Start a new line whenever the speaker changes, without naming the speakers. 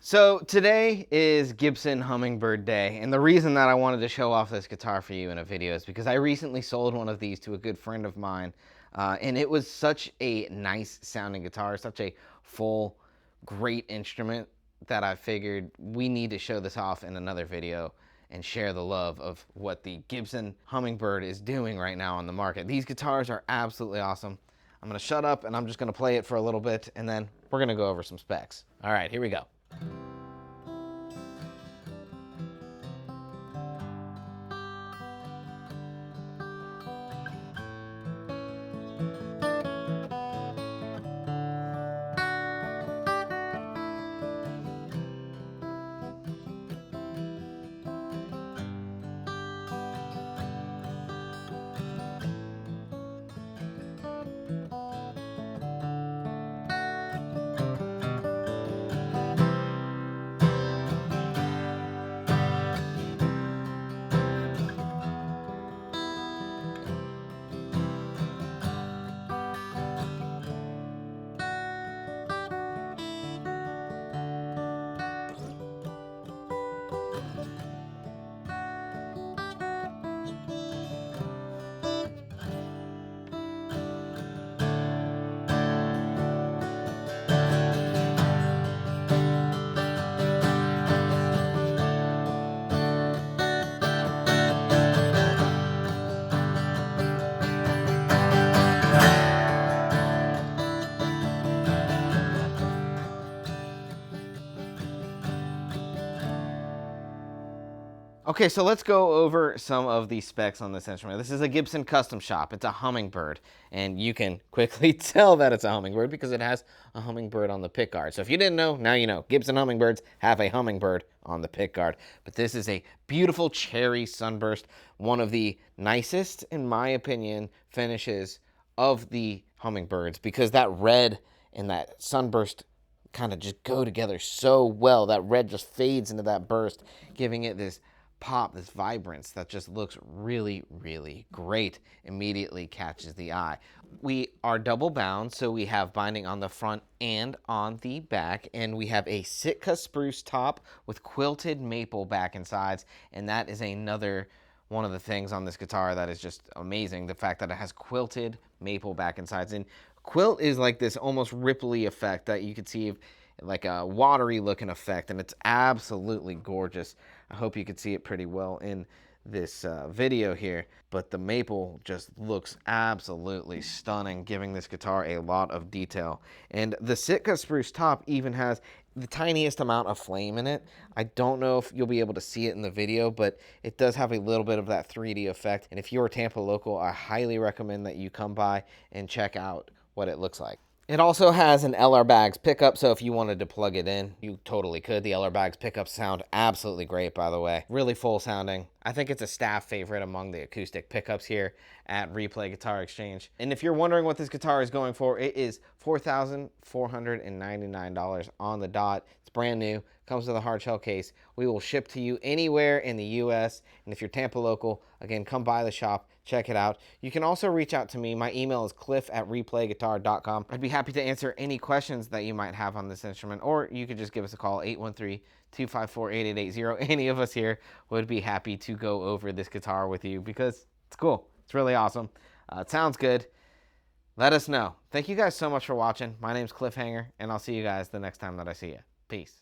So today is Gibson Hummingbird Day, and the reason that I wanted to show off this guitar for you in a video is because I recently sold one of these to a good friend of mine, and it was such a nice sounding guitar, such a full, great instrument that I figured we need to show this off in another video and share the love of what the Gibson Hummingbird is doing right now on the market. These guitars are absolutely awesome. I'm gonna shut up and I'm just gonna play it for a little bit, and then we're gonna go over some specs. All right, here we go. Okay, so let's go over some of the specs on this instrument. This is a Gibson custom shop. It's a Hummingbird, and you can quickly tell that it's a Hummingbird because it has a Hummingbird on the pickguard. So if you didn't know, now you know. Gibson Hummingbirds have a Hummingbird on the pickguard. But this is a beautiful cherry sunburst, one of the nicest, in my opinion, finishes of the Hummingbirds, because that red and that sunburst kind of just go together so well. That red just fades into that burst, giving it this pop, this vibrance that just looks really, really great. Immediately catches the eye. We are double bound, so we have binding on the front and on the back, and we have a Sitka spruce top with quilted maple back and sides, and that is another one of the things on this guitar that is just amazing, the fact that it has quilted maple back and sides. And quilt is like this almost ripply effect that you could see, like a watery looking effect, and it's absolutely gorgeous. I hope you could see it pretty well in this video here, but the maple just looks absolutely stunning, giving this guitar a lot of detail. And the Sitka spruce top even has the tiniest amount of flame in it. I don't know if you'll be able to see it in the video, but it does have a little bit of that 3D effect. And if you're a Tampa local, I highly recommend that you come by and check out what it looks like. It also has an LR Baggs pickup, so if you wanted to plug it in, you totally could. The LR Baggs pickups sound absolutely great, by the way. Really full sounding. I think it's a staff favorite among the acoustic pickups here at Replay Guitar Exchange. And if you're wondering what this guitar is going for, it is $4,499 on the dot. It's brand new, comes with a hard shell case. We will ship to you anywhere in the US. And if you're Tampa local, again, come by the shop, check it out. You can also reach out to me. My email is cliff@replayguitar.com. I'd be happy to answer any questions that you might have on this instrument, or you could just give us a call, 813-254-8880. Any of us here would be happy to go over this guitar with you because it's cool. It's really awesome. It sounds good. Let us know. Thank you guys so much for watching. My name's Cliffhanger, and I'll see you guys the next time that I see you. Peace.